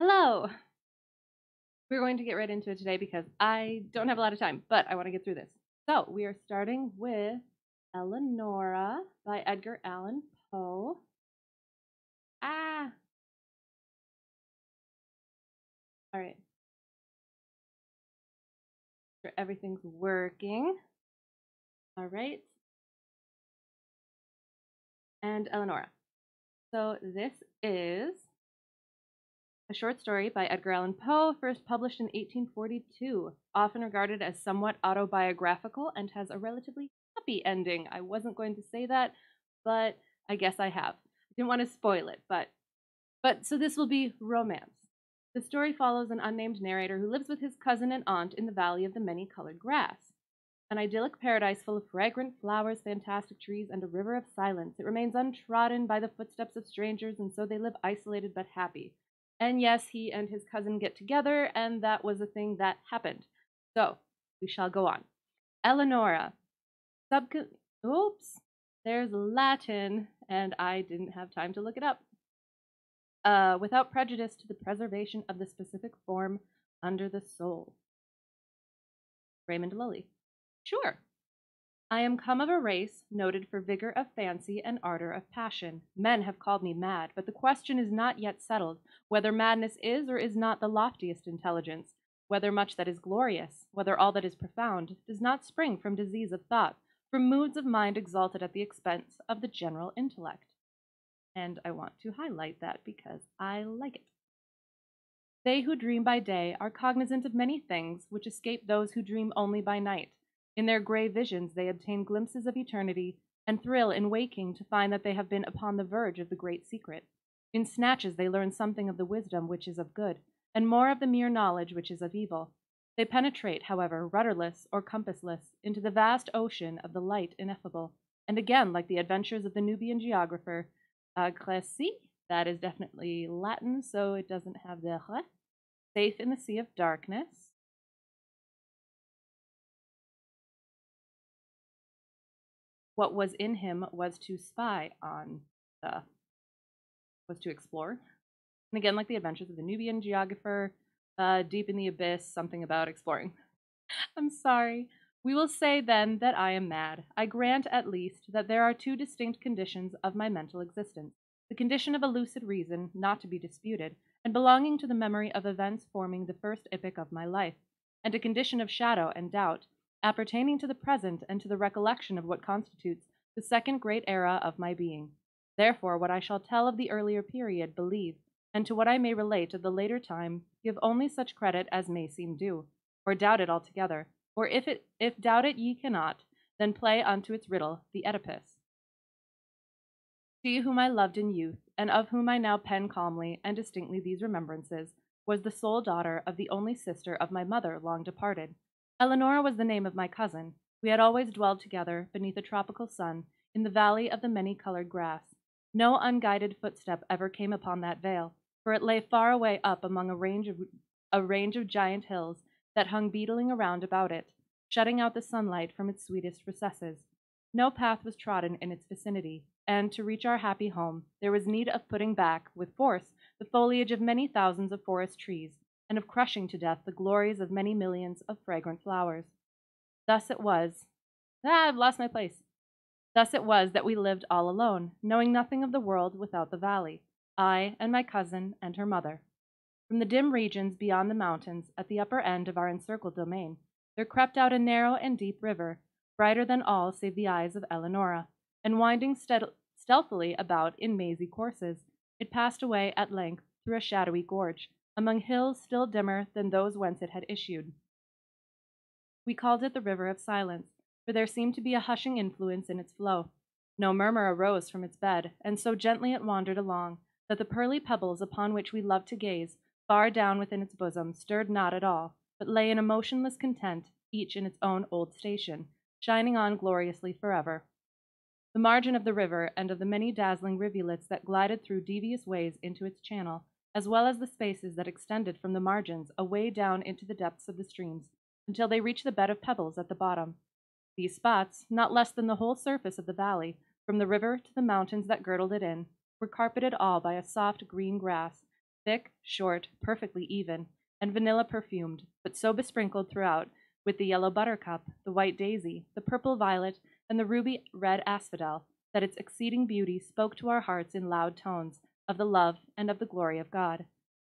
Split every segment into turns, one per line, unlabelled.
Hello! We're going to get right into it today because I don't have a lot of time, but I want to get through this. So, we are starting with Eleonora by Edgar Allan Poe. Ah! Alright, sure everything's working. Alright, and Eleonora. So, this is a short story by Edgar Allan Poe, first published in 1842, often regarded as somewhat autobiographical and has a relatively happy ending. I wasn't going to say that, but I guess I have. I didn't want to spoil it, but so this will be romance. The story follows an unnamed narrator who lives with his cousin and aunt in the Valley of the Many-Colored Grass. An idyllic paradise full of fragrant flowers, fantastic trees, and a river of silence. It remains untrodden by the footsteps of strangers, and so they live isolated but happy. And yes, he and his cousin get together, and that was a thing that happened. So, we shall go on. Eleonora. Oops. There's Latin, and I didn't have time to look it up. Without prejudice to the preservation of the specific form under the soul. Raymond Lully. Sure. I am come of a race noted for vigor of fancy and ardor of passion. Men have called me mad, but the question is not yet settled, whether madness is or is not the loftiest intelligence, whether much that is glorious, whether all that is profound, does not spring from disease of thought, from moods of mind exalted at the expense of the general intellect. And I want to highlight that because I like it. They who dream by day are cognizant of many things which escape those who dream only by night. In their gray visions they obtain glimpses of eternity, and thrill in waking to find that they have been upon the verge of the great secret. In snatches they learn something of the wisdom which is of good, and more of the mere knowledge which is of evil. They penetrate, however, rudderless or compassless, into the vast ocean of the light ineffable, and again, like the adventures of the Nubian geographer, Crécy, that is definitely Latin, so it doesn't have the re, safe in the sea of darkness. What was in him was to spy on was to explore. And again, like the adventures of the Nubian geographer, deep in the abyss, something about exploring. I'm sorry. We will say then that I am mad. I grant at least that there are two distinct conditions of my mental existence. The condition of a lucid reason, not to be disputed, and belonging to the memory of events forming the first epoch of my life, and a condition of shadow and doubt, appertaining to the present and to the recollection of what constitutes the second great era of my being. Therefore, what I shall tell of the earlier period, believe, and to what I may relate of the later time, give only such credit as may seem due, or doubt it altogether, or if doubt it ye cannot, then play unto its riddle the Oedipus. She whom I loved in youth, and of whom I now pen calmly and distinctly these remembrances, was the sole daughter of the only sister of my mother long departed. Eleonora was the name of my cousin. We had always dwelled together, beneath a tropical sun, in the valley of the many-colored grass. No unguided footstep ever came upon that vale, for it lay far away up among a range of giant hills that hung beetling around about it, shutting out the sunlight from its sweetest recesses. No path was trodden in its vicinity, and to reach our happy home, there was need of putting back, with force, the foliage of many thousands of forest trees, and of crushing to death the glories of many millions of fragrant flowers. Thus it was. I've lost my place. Thus it was that we lived all alone, knowing nothing of the world without the valley, I and my cousin and her mother. From the dim regions beyond the mountains, at the upper end of our encircled domain, there crept out a narrow and deep river, brighter than all save the eyes of Eleonora, and winding stealthily about in mazy courses, it passed away at length through a shadowy gorge, among hills still dimmer than those whence it had issued. We called it the River of Silence, for there seemed to be a hushing influence in its flow. No murmur arose from its bed, and so gently it wandered along, that the pearly pebbles upon which we loved to gaze, far down within its bosom, stirred not at all, but lay in a motionless content, each in its own old station, shining on gloriously forever. The margin of the river, and of the many dazzling rivulets that glided through devious ways into its channel, as well as the spaces that extended from the margins away down into the depths of the streams, until they reached the bed of pebbles at the bottom. These spots, not less than the whole surface of the valley, from the river to the mountains that girdled it in, were carpeted all by a soft green grass, thick, short, perfectly even, and vanilla perfumed, but so besprinkled throughout with the yellow buttercup, the white daisy, the purple violet, and the ruby red asphodel, that its exceeding beauty spoke to our hearts in loud tones of the love and of the glory of God.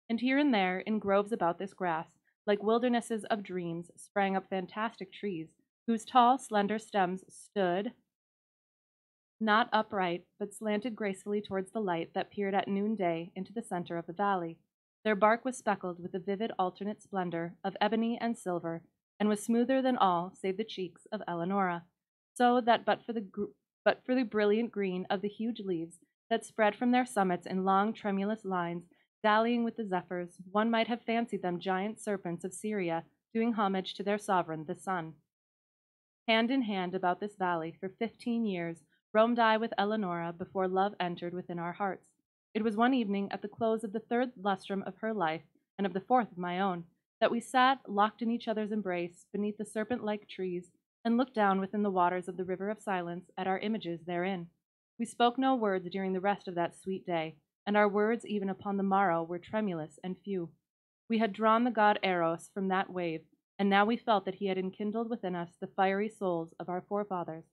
And here and there, in groves about this grass, like wildernesses of dreams, sprang up fantastic trees, whose tall, slender stems stood not upright, but slanted gracefully towards the light that peered at noonday into the center of the valley. Their bark was speckled with the vivid alternate splendor of ebony and silver, and was smoother than all save the cheeks of Eleonora, so that but for the brilliant green of the huge leaves that spread from their summits in long tremulous lines, dallying with the zephyrs, one might have fancied them giant serpents of Syria doing homage to their sovereign, the sun. Hand in hand about this valley for 15 years roamed I with Eleonora before love entered within our hearts. It was one evening at the close of the third lustrum of her life, and of the fourth of my own, that we sat locked in each other's embrace beneath the serpent-like trees, and looked down within the waters of the river of silence at our images therein. We spoke no words during the rest of that sweet day, and our words even upon the morrow were tremulous and few. We had drawn the god Eros from that wave, and now we felt that he had enkindled within us the fiery souls of our forefathers.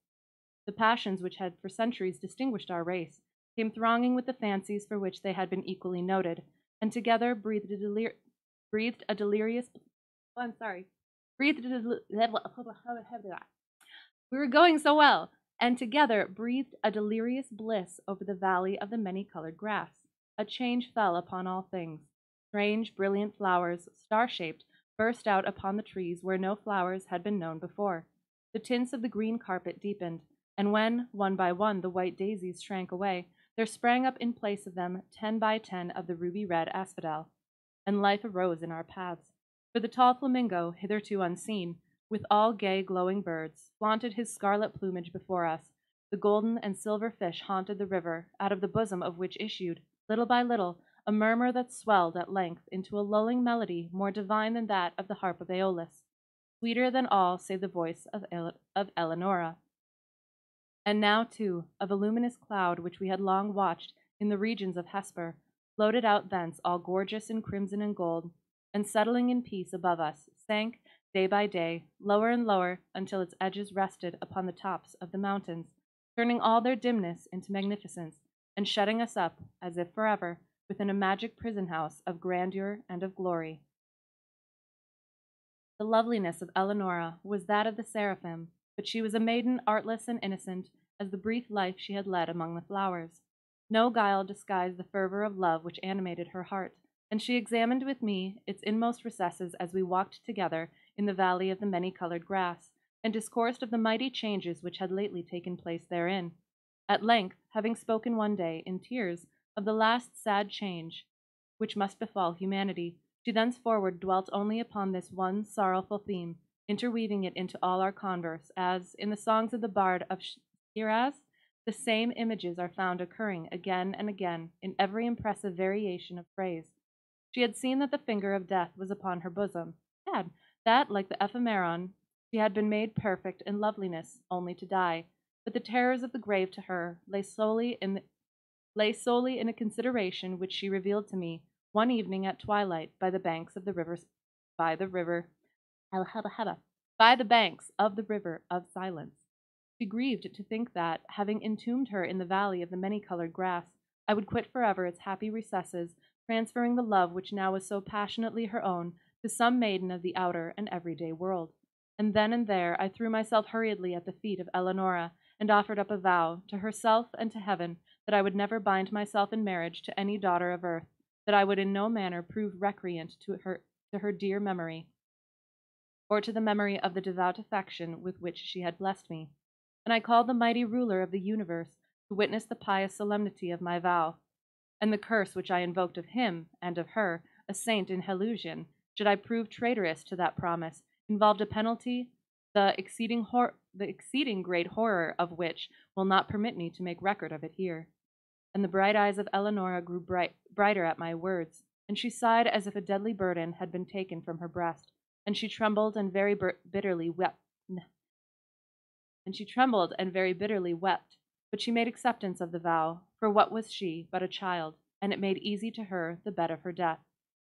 The passions which had for centuries distinguished our race came thronging with the fancies for which they had been equally noted, and together breathed a delirious. Oh, I'm sorry. Breathed a We were going so well, and together breathed a delirious bliss over the valley of the many-colored grass. A change fell upon all things. Strange, brilliant flowers, star-shaped, burst out upon the trees where no flowers had been known before. The tints of the green carpet deepened, and when, one by one, the white daisies shrank away, there sprang up in place of them 10 by 10 of the ruby-red asphodel, and life arose in our paths. For the tall flamingo, hitherto unseen, with all gay glowing birds, flaunted his scarlet plumage before us. The golden and silver fish haunted the river, out of the bosom of which issued, little by little, a murmur that swelled at length into a lulling melody more divine than that of the harp of Aeolus, sweeter than all save the voice of Eleonora. And now, too, a voluminous cloud which we had long watched in the regions of Hesper, floated out thence all gorgeous in crimson and gold, and settling in peace above us, sank, day by day, lower and lower, until its edges rested upon the tops of the mountains, turning all their dimness into magnificence, and shutting us up, as if forever, within a magic prison house of grandeur and of glory. The loveliness of Eleonora was that of the seraphim, but she was a maiden artless and innocent as the brief life she had led among the flowers. No guile disguised the fervor of love which animated her heart, and she examined with me its inmost recesses as we walked together in the valley of the many-colored grass, and discoursed of the mighty changes which had lately taken place therein. At length, having spoken one day, in tears, of the last sad change which must befall humanity, she thenceforward dwelt only upon this one sorrowful theme, interweaving it into all our converse, as, in the songs of the bard of Shiraz, the same images are found occurring again and again in every impressive variation of phrase. She had seen that the finger of death was upon her bosom, that, like the ephemeron, she had been made perfect in loveliness, only to die, but the terrors of the grave to her lay solely in a consideration which she revealed to me one evening at twilight by the banks of the river of silence. She grieved to think that, having entombed her in the valley of the many-colored grass, I would quit forever its happy recesses, transferring the love which now was so passionately her own to some maiden of the outer and everyday world. And then and there I threw myself hurriedly at the feet of Eleonora, and offered up a vow, to herself and to heaven, that I would never bind myself in marriage to any daughter of earth, that I would in no manner prove recreant to her dear memory, or to the memory of the devout affection with which she had blessed me. And I called the mighty ruler of the universe to witness the pious solemnity of my vow, and the curse which I invoked of him and of her, a saint in Helusion, should I prove traitorous to that promise, involved a penalty, the exceeding great horror of which will not permit me to make record of it here. And the bright eyes of Eleonora grew brighter at my words, and she sighed as if a deadly burden had been taken from her breast, and she trembled and very bitterly wept. But she made acceptance of the vow, for what was she but a child, and it made easy to her the bed of her death.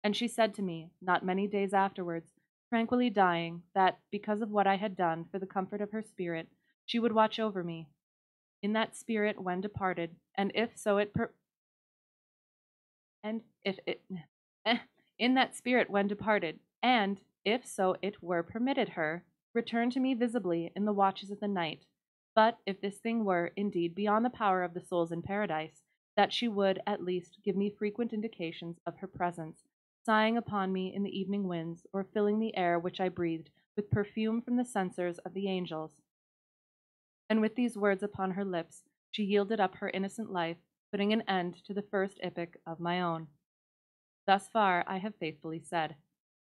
And she said to me, not many days afterwards, tranquilly dying, that, because of what I had done for the comfort of her spirit, she would watch over me. In that spirit when departed, and if so it and if it in that spirit when departed, and if so it were permitted her, return to me visibly in the watches of the night. But if this thing were, indeed, beyond the power of the souls in paradise, that she would, at least, give me frequent indications of her presence, sighing upon me in the evening winds, or filling the air which I breathed with perfume from the censers of the angels. And with these words upon her lips, she yielded up her innocent life, putting an end to the first epoch of my own. Thus far I have faithfully said.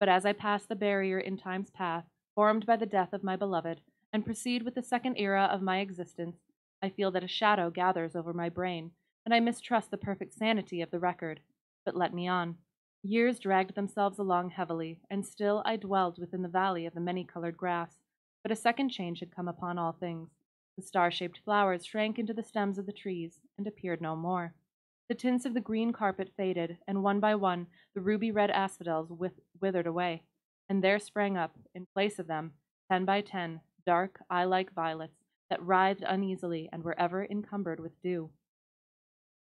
But as I pass the barrier in time's path, formed by the death of my beloved, and proceed with the second era of my existence, I feel that a shadow gathers over my brain, and I mistrust the perfect sanity of the record. But let me on. Years dragged themselves along heavily, and still I dwelled within the valley of the many-colored grass. But a second change had come upon all things. The star-shaped flowers shrank into the stems of the trees, and appeared no more. The tints of the green carpet faded, and one by one the ruby-red asphodels withered away, and there sprang up, in place of them, 10 by 10, dark, eye-like violets that writhed uneasily and were ever encumbered with dew.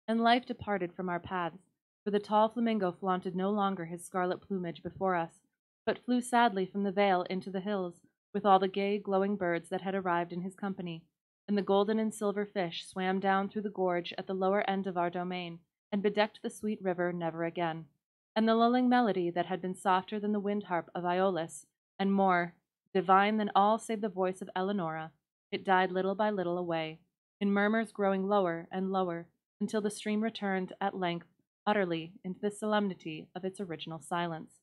And life departed from our paths, for the tall flamingo flaunted no longer his scarlet plumage before us, but flew sadly from the vale into the hills, with all the gay, glowing birds that had arrived in his company, and the golden and silver fish swam down through the gorge at the lower end of our domain, and bedecked the sweet river never again. And the lulling melody that had been softer than the wind-harp of Iolus, and more divine than all save the voice of Eleonora, it died little by little away, in murmurs growing lower and lower, until the stream returned at length utterly into the solemnity of its original silence.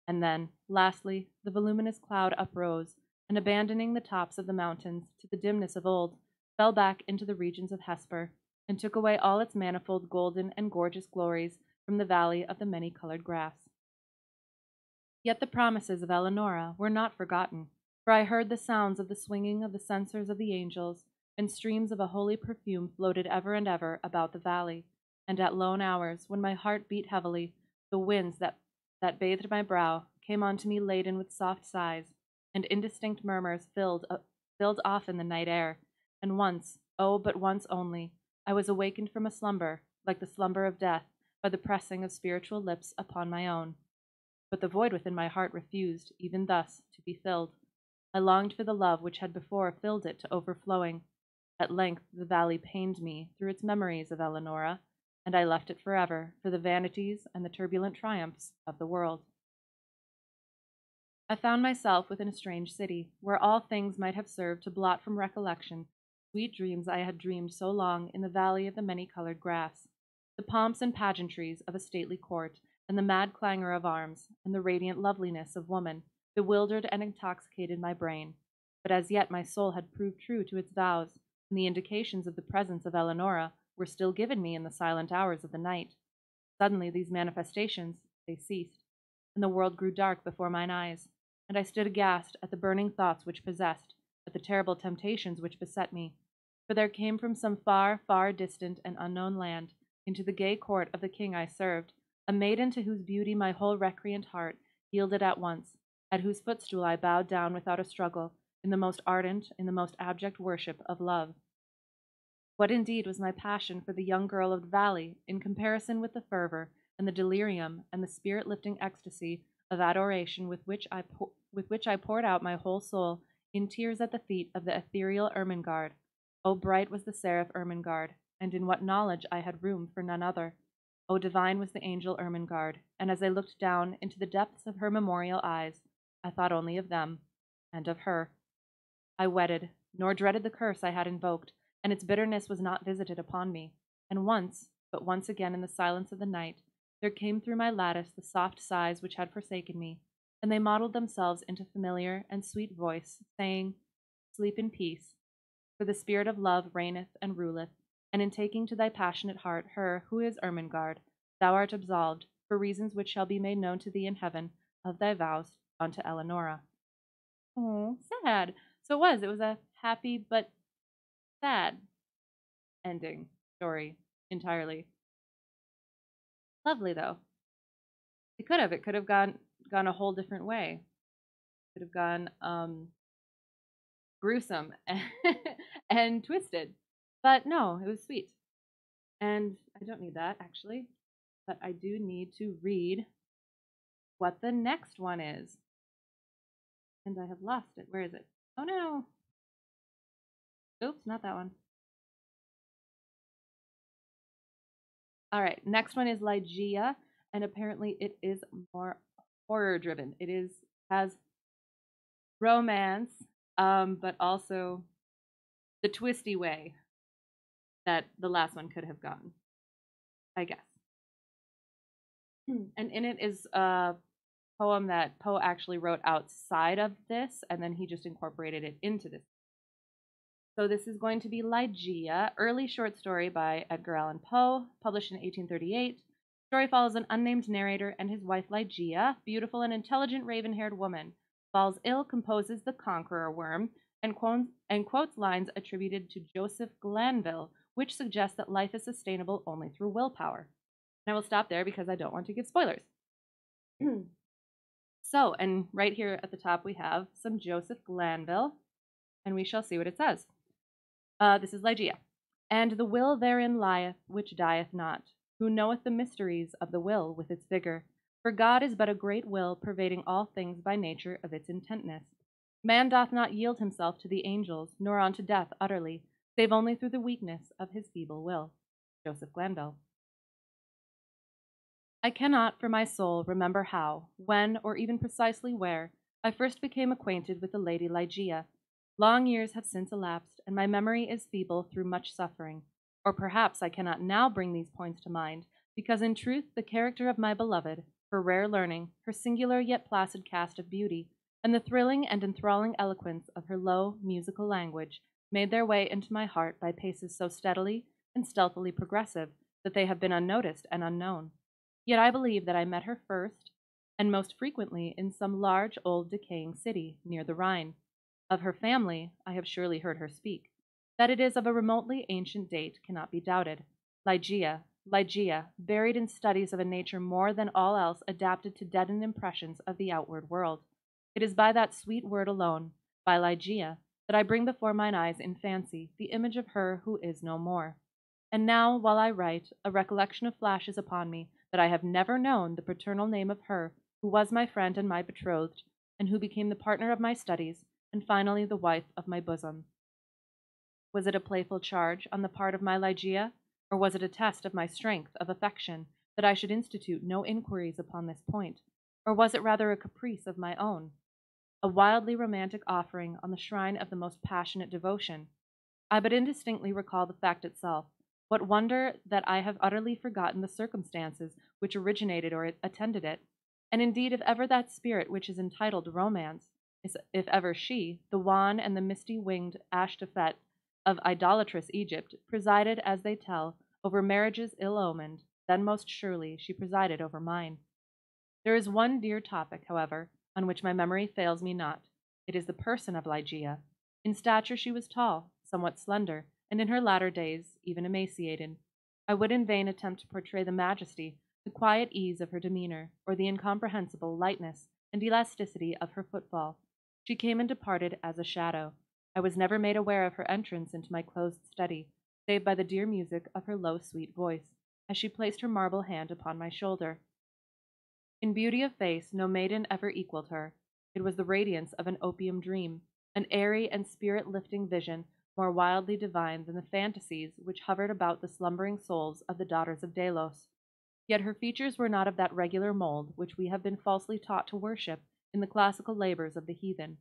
And then, lastly, the voluminous cloud uprose, and abandoning the tops of the mountains to the dimness of old, fell back into the regions of Hesper, and took away all its manifold golden and gorgeous glories from the valley of the many-colored grass. Yet the promises of Eleonora were not forgotten, for I heard the sounds of the swinging of the censers of the angels, and streams of a holy perfume floated ever and ever about the valley, and at lone hours, when my heart beat heavily, the winds that bathed my brow came on to me laden with soft sighs, and indistinct murmurs filled often the night air, and once, oh, but once only, I was awakened from a slumber, like the slumber of death, by the pressing of spiritual lips upon my own. But the void within my heart refused, even thus, to be filled. I longed for the love which had before filled it to overflowing. At length the valley pained me through its memories of Eleonora, and I left it forever for the vanities and the turbulent triumphs of the world. I found myself within a strange city, where all things might have served to blot from recollection sweet dreams I had dreamed so long in the valley of the many-colored grass. The pomps and pageantries of a stately court, and the mad clangor of arms, and the radiant loveliness of woman, bewildered and intoxicated my brain. But as yet my soul had proved true to its vows, and the indications of the presence of Eleonora were still given me in the silent hours of the night. Suddenly these manifestations, they ceased, and the world grew dark before mine eyes, and I stood aghast at the burning thoughts which possessed, at the terrible temptations which beset me. For there came from some far, far distant and unknown land, into the gay court of the king I served, a maiden to whose beauty my whole recreant heart yielded at once, at whose footstool I bowed down without a struggle, in the most ardent, in the most abject worship of love. What indeed was my passion for the young girl of the valley in comparison with the fervor and the delirium and the spirit-lifting ecstasy of adoration with which I poured out my whole soul in tears at the feet of the ethereal Ermengarde? O bright was the seraph Ermengarde, and in what knowledge I had room for none other. O divine was the angel Ermengarde, and as I looked down into the depths of her memorial eyes, I thought only of them, and of her. I wedded, nor dreaded the curse I had invoked, and its bitterness was not visited upon me. And once, but once again in the silence of the night, there came through my lattice the soft sighs which had forsaken me, and they modeled themselves into familiar and sweet voice, saying, "Sleep in peace, for the spirit of love reigneth and ruleth, and in taking to thy passionate heart her who is Ermengarde, thou art absolved, for reasons which shall be made known to thee in heaven, of thy vows unto Eleonora." Oh, sad. So it was a happy but sad ending story entirely. Lovely though. It could have. It could have gone a whole different way. It could have gone gruesome and twisted. But no, it was sweet. And I don't need that actually, but I do need to read what the next one is. And I have lost it. Where is it? Oh no. Oops, not that one. All right, next one is Ligeia, and apparently it is more horror driven. Has romance, but also the twisty way that the last one could have gone, I guess. And in it is a poem that Poe actually wrote outside of this, and then he just incorporated it into this. So this is going to be Ligeia, early short story by Edgar Allan Poe, published in 1838. The story follows an unnamed narrator and his wife Ligeia, beautiful and intelligent raven-haired woman, falls ill, composes The Conqueror Worm, and quotes lines attributed to Joseph Glanville, which suggests that life is sustainable only through willpower. And I will stop there because I don't want to give spoilers. So, and right here at the top we have some Joseph Glanville, and we shall see what it says. This is Ligeia. And the will therein lieth, which dieth not, who knoweth the mysteries of the will with its vigor. For God is but a great will, pervading all things by nature of its intentness. Man doth not yield himself to the angels, nor unto death utterly, save only through the weakness of his feeble will. Joseph Glanville. I cannot for my soul remember how, when, or even precisely where, I first became acquainted with the lady Ligeia. Long years have since elapsed, and my memory is feeble through much suffering. Or perhaps I cannot now bring these points to mind, because in truth the character of my beloved, her rare learning, her singular yet placid cast of beauty, and the thrilling and enthralling eloquence of her low, musical language, made their way into my heart by paces so steadily and stealthily progressive that they have been unnoticed and unknown. Yet I believe that I met her first and most frequently in some large old decaying city near the Rhine. Of her family I have surely heard her speak. That it is of a remotely ancient date cannot be doubted. Ligeia, buried in studies of a nature more than all else adapted to deaden impressions of the outward world. It is by that sweet word alone, by Ligeia, that I bring before mine eyes in fancy the image of her who is no more. And now, while I write, a recollection flashes upon me that I have never known the paternal name of her who was my friend and my betrothed, and who became the partner of my studies, and finally the wife of my bosom. Was it a playful charge on the part of my Ligeia, or was it a test of my strength of affection that I should institute no inquiries upon this point, or was it rather a caprice of my own, a wildly romantic offering on the shrine of the most passionate devotion? I but indistinctly recall the fact itself. What wonder that I have utterly forgotten the circumstances which originated or attended it? And indeed, if ever that spirit which is entitled romance, if ever she, the wan and the misty-winged Ashtophet of idolatrous Egypt, presided, as they tell, over marriages ill-omened, then most surely she presided over mine. There is one dear topic, however, on which my memory fails me not. It is the person of Ligeia. In stature she was tall, somewhat slender, and in her latter days even emaciated. I would in vain attempt to portray the majesty, the quiet ease of her demeanor, or the incomprehensible lightness and elasticity of her footfall. She came and departed as a shadow. I was never made aware of her entrance into my closed study, save by the dear music of her low, sweet voice, as she placed her marble hand upon my shoulder. In beauty of face no maiden ever equaled her. It was the radiance of an opium dream, an airy and spirit-lifting vision more wildly divine than the fantasies which hovered about the slumbering souls of the daughters of Delos. Yet her features were not of that regular mold which we have been falsely taught to worship in the classical labors of the heathen.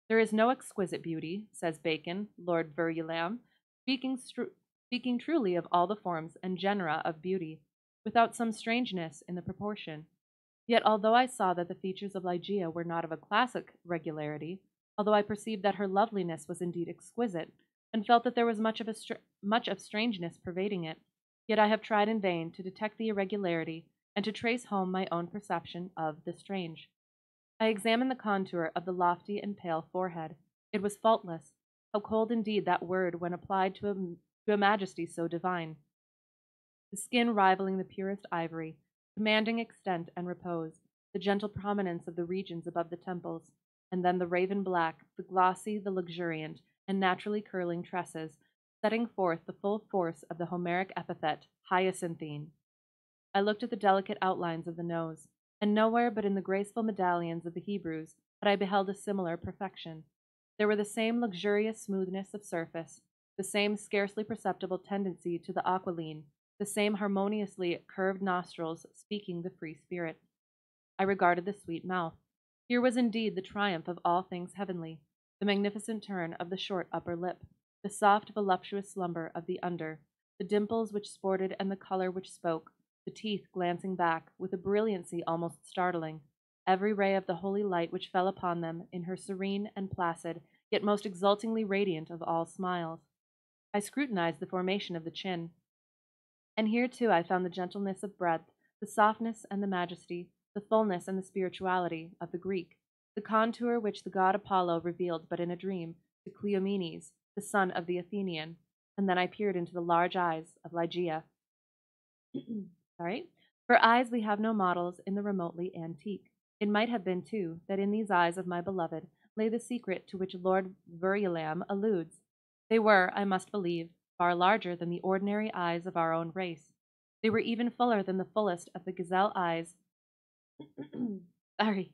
There is no exquisite beauty, says Bacon, Lord Verulam, speaking truly of all the forms and genera of beauty, without some strangeness in the proportion. Yet although I saw that the features of Ligeia were not of a classic regularity, although I perceived that her loveliness was indeed exquisite, and felt that there was much of strangeness pervading it, yet I have tried in vain to detect the irregularity and to trace home my own perception of the strange. I examined the contour of the lofty and pale forehead. It was faultless. How cold indeed that word when applied to a majesty so divine. The skin rivaling the purest ivory, commanding extent and repose, the gentle prominence of the regions above the temples, and then the raven black, the glossy, the luxuriant, and naturally curling tresses, setting forth the full force of the Homeric epithet, hyacinthine. I looked at the delicate outlines of the nose, and nowhere but in the graceful medallions of the Hebrews had I beheld a similar perfection. There were the same luxurious smoothness of surface, the same scarcely perceptible tendency to the aquiline, the same harmoniously curved nostrils speaking the free spirit. I regarded the sweet mouth. Here was indeed the triumph of all things heavenly, the magnificent turn of the short upper lip, the soft voluptuous slumber of the under, the dimples which sported and the color which spoke, the teeth glancing back with a brilliancy almost startling, every ray of the holy light which fell upon them in her serene and placid, yet most exultingly radiant of all smiles. I scrutinized the formation of the chin, and here too I found the gentleness of breadth, the softness and the majesty, the fullness and the spirituality of the Greek, the contour which the god Apollo revealed but in a dream to Cleomenes, the son of the Athenian, and then I peered into the large eyes of Ligeia. Sorry. For eyes we have no models in the remotely antique. It might have been, too, that in these eyes of my beloved lay the secret to which Lord Verulam alludes. They were, I must believe, far larger than the ordinary eyes of our own race. They were even fuller than the fullest of the gazelle eyes. Sorry.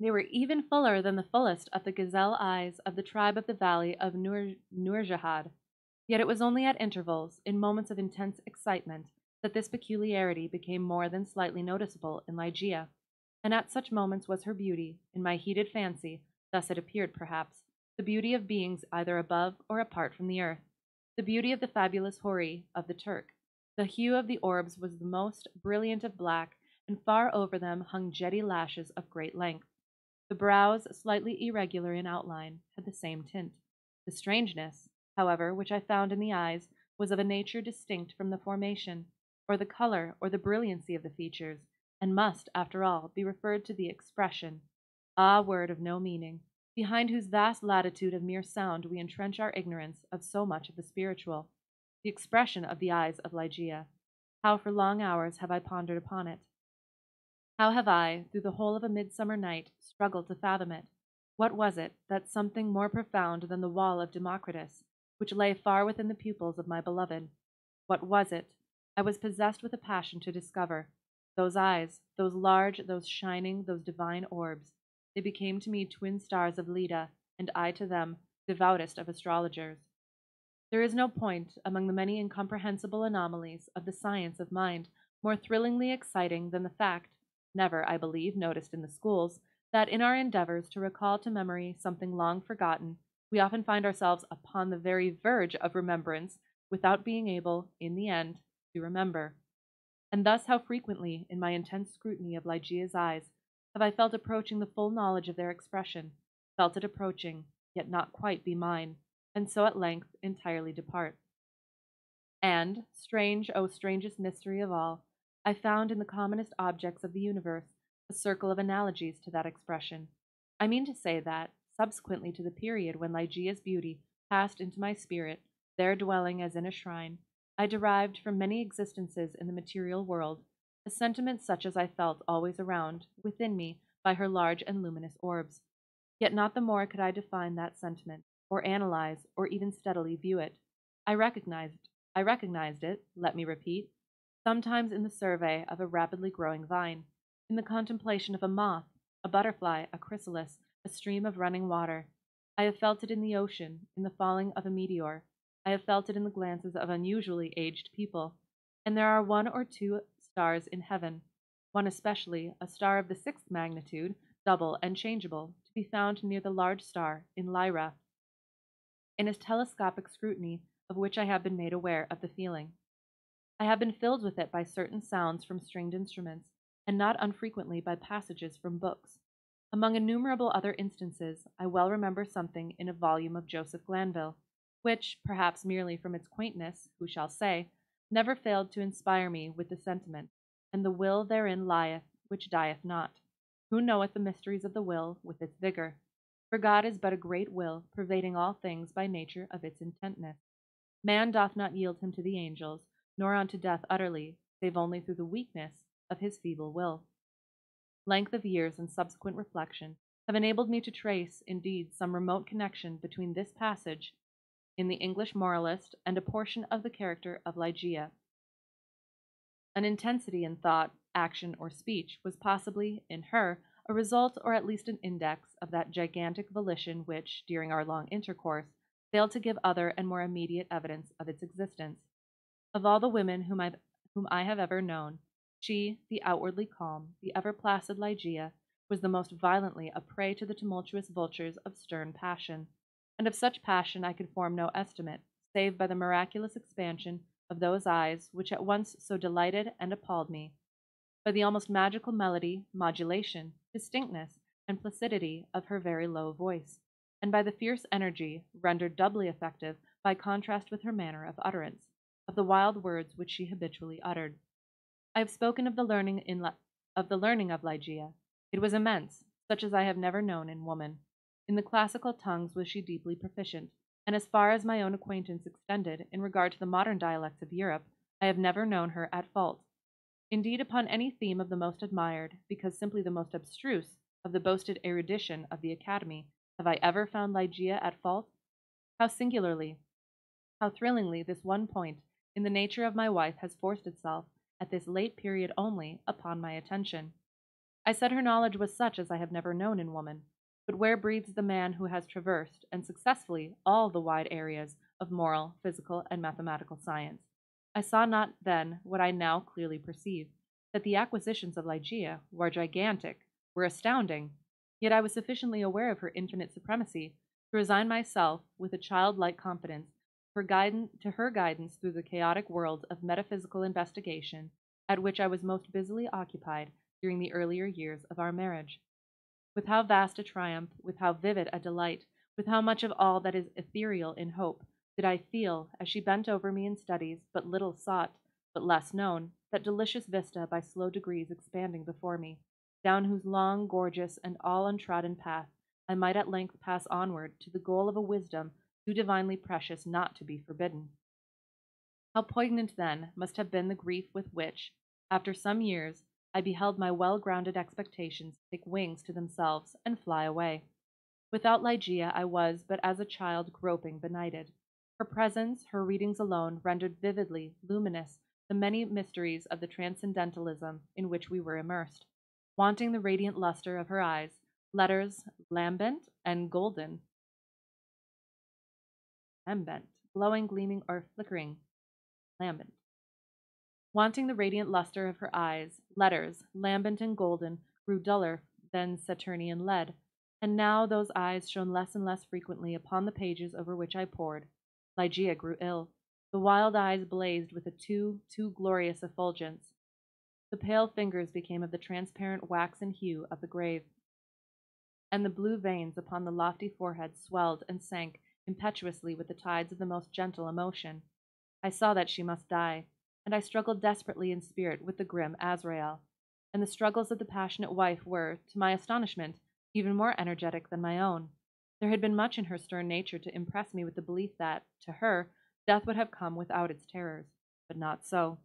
They were even fuller than the fullest of the gazelle eyes of the tribe of the valley of Nourjahad. Yet it was only at intervals, in moments of intense excitement, that this peculiarity became more than slightly noticeable in Ligeia, and at such moments was her beauty, in my heated fancy, thus it appeared perhaps, the beauty of beings either above or apart from the earth, the beauty of the fabulous houri of the Turk. The hue of the orbs was the most brilliant of black, and far over them hung jetty lashes of great length. The brows, slightly irregular in outline, had the same tint. The strangeness, however, which I found in the eyes was of a nature distinct from the formation, or the color, or the brilliancy of the features, and must, after all, be referred to the expression, word of no meaning, behind whose vast latitude of mere sound we entrench our ignorance of so much of the spiritual. The expression of the eyes of Ligeia. How for long hours have I pondered upon it? How have I, through the whole of a midsummer night, struggled to fathom it? What was it, that something more profound than the wall of Democritus, which lay far within the pupils of my beloved? What was it? I was possessed with a passion to discover. Those eyes, those large, those shining, those divine orbs. They became to me twin stars of Leda, and I to them, devoutest of astrologers. There is no point, among the many incomprehensible anomalies of the science of mind, more thrillingly exciting than the fact, never, I believe, noticed in the schools, that in our endeavors to recall to memory something long forgotten, we often find ourselves upon the very verge of remembrance without being able, in the end, to remember. And thus how frequently, in my intense scrutiny of Ligeia's eyes, have I felt approaching the full knowledge of their expression, felt it approaching, yet not quite be mine, and so at length entirely depart. And, strange, oh strangest mystery of all, I found in the commonest objects of the universe a circle of analogies to that expression. I mean to say that, subsequently to the period when Ligeia's beauty passed into my spirit, there dwelling as in a shrine, I derived from many existences in the material world a sentiment such as I felt always around, within me, by her large and luminous orbs. Yet not the more could I define that sentiment, or analyze, or even steadily view it. I recognized it, let me repeat, sometimes in the survey of a rapidly growing vine, in the contemplation of a moth, a butterfly, a chrysalis, a stream of running water. I have felt it in the ocean, in the falling of a meteor. I have felt it in the glances of unusually aged people. And there are one or two stars in heaven, one especially, a star of the sixth magnitude, double and changeable, to be found near the large star in Lyra, in a telescopic scrutiny of which I have been made aware of the feeling. I have been filled with it by certain sounds from stringed instruments, and not unfrequently by passages from books. Among innumerable other instances, I well remember something in a volume of Joseph Glanville, which, perhaps merely from its quaintness, who shall say, never failed to inspire me with the sentiment, and the will therein lieth, which dieth not. Who knoweth the mysteries of the will with its vigor? For God is but a great will, pervading all things by nature of its intentness. Man doth not yield him to the angels, nor unto death utterly, save only through the weakness of his feeble will. Length of years and subsequent reflection have enabled me to trace, indeed, some remote connection between this passage in the English moralist and a portion of the character of Ligeia. An intensity in thought, action, or speech was possibly, in her, a result or at least an index of that gigantic volition which, during our long intercourse, failed to give other and more immediate evidence of its existence. Of all the women whom I have ever known, she, the outwardly calm, the ever placid Ligeia, was the most violently a prey to the tumultuous vultures of stern passion, and of such passion I could form no estimate, save by the miraculous expansion of those eyes which at once so delighted and appalled me, by the almost magical melody, modulation, distinctness, and placidity of her very low voice, and by the fierce energy, rendered doubly effective by contrast with her manner of utterance, of the wild words which she habitually uttered. I have spoken of the learning of Ligeia. It was immense, such as I have never known in woman. In the classical tongues was she deeply proficient, and as far as my own acquaintance extended in regard to the modern dialects of Europe, I have never known her at fault. Indeed, upon any theme of the most admired, because simply the most abstruse, of the boasted erudition of the Academy, have I ever found Ligeia at fault? How singularly, how thrillingly this one point in the nature of my wife has forced itself, at this late period only, upon my attention. I said her knowledge was such as I have never known in woman. But where breathes the man who has traversed, and successfully, all the wide areas of moral, physical, and mathematical science? I saw not then what I now clearly perceive, that the acquisitions of Ligeia were gigantic, were astounding, yet I was sufficiently aware of her infinite supremacy to resign myself, with a childlike confidence, to her guidance through the chaotic world of metaphysical investigation at which I was most busily occupied during the earlier years of our marriage. With how vast a triumph, with how vivid a delight, with how much of all that is ethereal in hope, did I feel, as she bent over me in studies but little sought, but less known, that delicious vista by slow degrees expanding before me, down whose long, gorgeous, and all untrodden path I might at length pass onward to the goal of a wisdom too divinely precious not to be forbidden. How poignant, then, must have been the grief with which, after some years, I beheld my well-grounded expectations take wings to themselves and fly away. Without Ligeia I was but as a child groping benighted. Her presence, her readings alone, rendered vividly luminous the many mysteries of the transcendentalism in which we were immersed. Wanting the radiant luster of her eyes, letters lambent and golden, lambent, glowing, gleaming, or flickering, lambent. Wanting the radiant luster of her eyes, letters, lambent and golden, grew duller than Saturnian lead, and now those eyes shone less and less frequently upon the pages over which I pored. Ligeia grew ill. The wild eyes blazed with a too glorious effulgence. The pale fingers became of the transparent waxen hue of the grave, and the blue veins upon the lofty forehead swelled and sank impetuously with the tides of the most gentle emotion. I saw that she must die, and I struggled desperately in spirit with the grim Azrael. And the struggles of the passionate wife were, to my astonishment, even more energetic than my own. There had been much in her stern nature to impress me with the belief that, to her, death would have come without its terrors. But not so.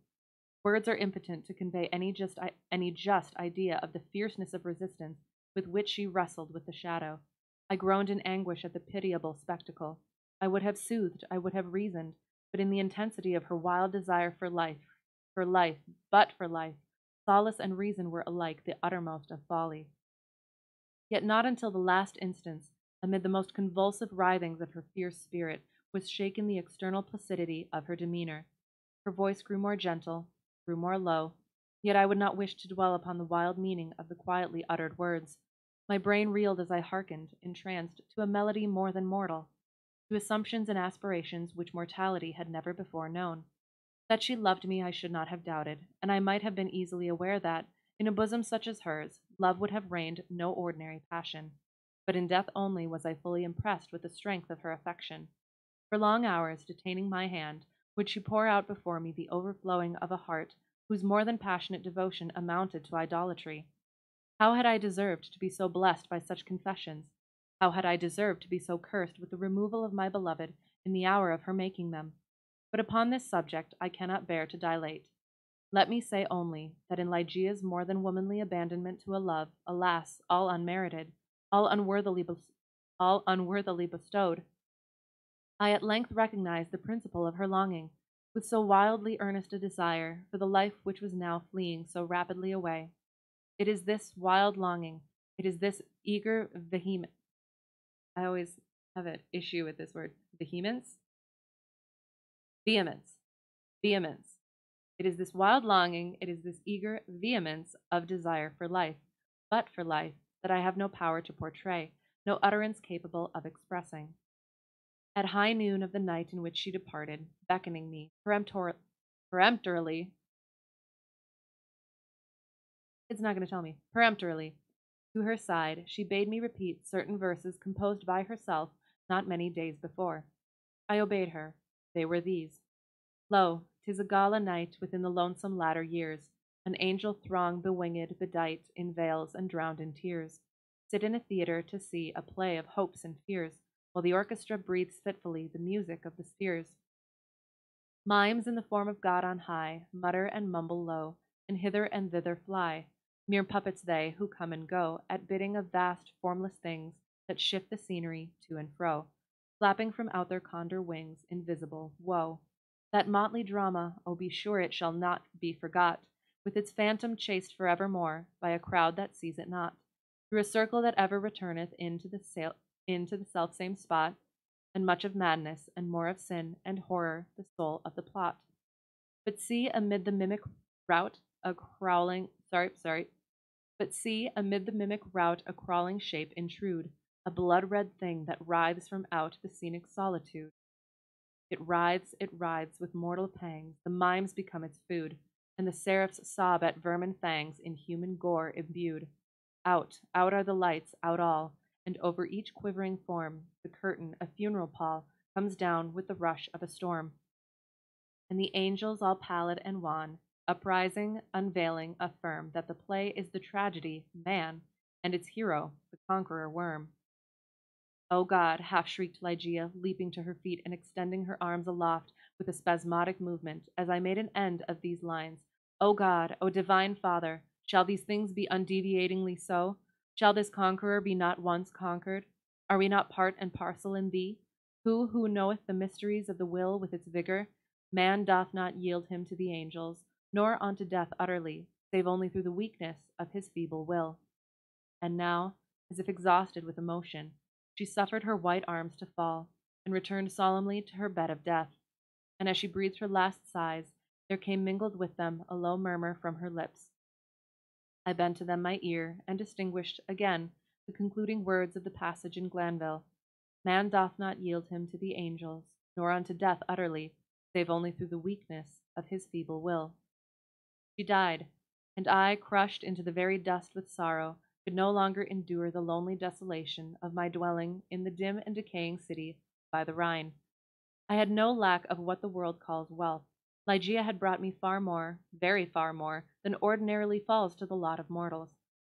Words are impotent to convey any just idea of the fierceness of resistance with which she wrestled with the shadow. I groaned in anguish at the pitiable spectacle. I would have soothed, I would have reasoned, but in the intensity of her wild desire for life, but for life, solace and reason were alike the uttermost of folly. Yet not until the last instance, amid the most convulsive writhings of her fierce spirit, was shaken the external placidity of her demeanor. Her voice grew more gentle, grew more low, yet I would not wish to dwell upon the wild meaning of the quietly uttered words. My brain reeled as I hearkened, entranced, to a melody more than mortal, to assumptions and aspirations which mortality had never before known. That she loved me I should not have doubted, and I might have been easily aware that, in a bosom such as hers, love would have reigned no ordinary passion. But in death only was I fully impressed with the strength of her affection. For long hours, detaining my hand, would she pour out before me the overflowing of a heart whose more than passionate devotion amounted to idolatry. How had I deserved to be so blessed by such confessions? How had I deserved to be so cursed with the removal of my beloved in the hour of her making them? But upon this subject I cannot bear to dilate. Let me say only that in Ligeia's more than womanly abandonment to a love, alas, all unmerited, all unworthily, all unworthily bestowed, I at length recognized the principle of her longing, with so wildly earnest a desire for the life which was now fleeing so rapidly away. It is this wild longing, it is this eager vehement. I always have an issue with this word, vehemence, vehemence, vehemence. It is this wild longing, it is this eager vehemence of desire for life, but for life, that I have no power to portray, no utterance capable of expressing. At high noon of the night in which she departed, beckoning me peremptorily, it's not going to tell me, peremptorily, to her side, she bade me repeat certain verses composed by herself not many days before. I obeyed her. They were these: Lo, 'tis a gala night within the lonesome latter years. An angel throng bewinged, bedight in veils and drowned in tears, sit in a theatre to see a play of hopes and fears, while the orchestra breathes fitfully the music of the spheres. Mimes in the form of God on high mutter and mumble low, and hither and thither fly. Mere puppets they, who come and go at bidding of vast formless things that shift the scenery to and fro, flapping from out their condor wings invisible. Woe! That motley drama, oh, be sure it shall not be forgot, with its phantom chased forevermore by a crowd that sees it not, through a circle that ever returneth into the self-same spot, and much of madness, and more of sin and horror, the soul of the plot. But see amid the mimic rout a crawling but see amid the mimic rout a crawling shape intrude, a blood-red thing that writhes from out the scenic solitude. It writhes with mortal pangs, the mimes become its food, and the seraphs sob at vermin fangs in human gore imbued. Out, out are the lights, out all, and over each quivering form, the curtain, a funeral pall, comes down with the rush of a storm. And the angels, all pallid and wan, uprising, unveiling, affirm that the play is the tragedy, man, and its hero, the conqueror worm. "O God," half shrieked Ligeia, leaping to her feet and extending her arms aloft with a spasmodic movement, as I made an end of these lines. "O God, O divine Father, shall these things be undeviatingly so? Shall this conqueror be not once conquered? Are we not part and parcel in thee? Who knoweth the mysteries of the will with its vigor? Man doth not yield him to the angels, nor unto death utterly, save only through the weakness of his feeble will." And now, as if exhausted with emotion, she suffered her white arms to fall, and returned solemnly to her bed of death. And as she breathed her last sighs, there came mingled with them a low murmur from her lips. I bent to them my ear, and distinguished again the concluding words of the passage in Glanville: "Man doth not yield him to the angels, nor unto death utterly, save only through the weakness of his feeble will." She died, and I, crushed into the very dust with sorrow, could no longer endure the lonely desolation of my dwelling in the dim and decaying city by the Rhine. I had no lack of what the world calls wealth. Ligeia had brought me far more, very far more, than ordinarily falls to the lot of mortals.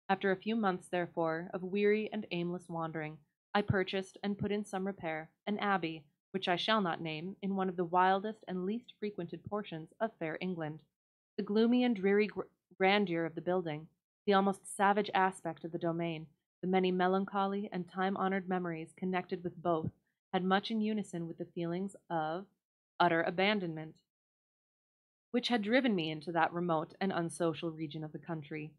After a few months, therefore, of weary and aimless wandering, I purchased and put in some repair an abbey, which I shall not name, in one of the wildest and least frequented portions of fair England. The gloomy and dreary grandeur of the building, the almost savage aspect of the domain, the many melancholy and time-honored memories connected with both, had much in unison with the feelings of utter abandonment, which had driven me into that remote and unsocial region of the country.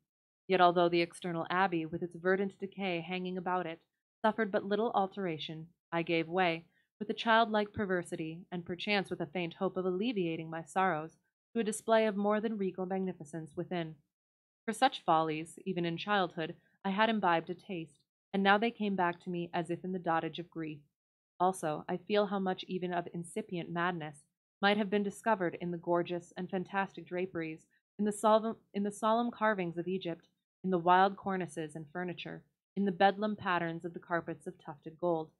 Yet although the external abbey, with its verdant decay hanging about it, suffered but little alteration, I gave way, with a childlike perversity, and perchance with a faint hope of alleviating my sorrows, to a display of more than regal magnificence within. For such follies, even in childhood, I had imbibed a taste, and now they came back to me as if in the dotage of grief. Also, I feel how much even of incipient madness might have been discovered in the gorgeous and fantastic draperies, in the solemn carvings of Egypt, in the wild cornices and furniture, in the bedlam patterns of the carpets of tufted gold.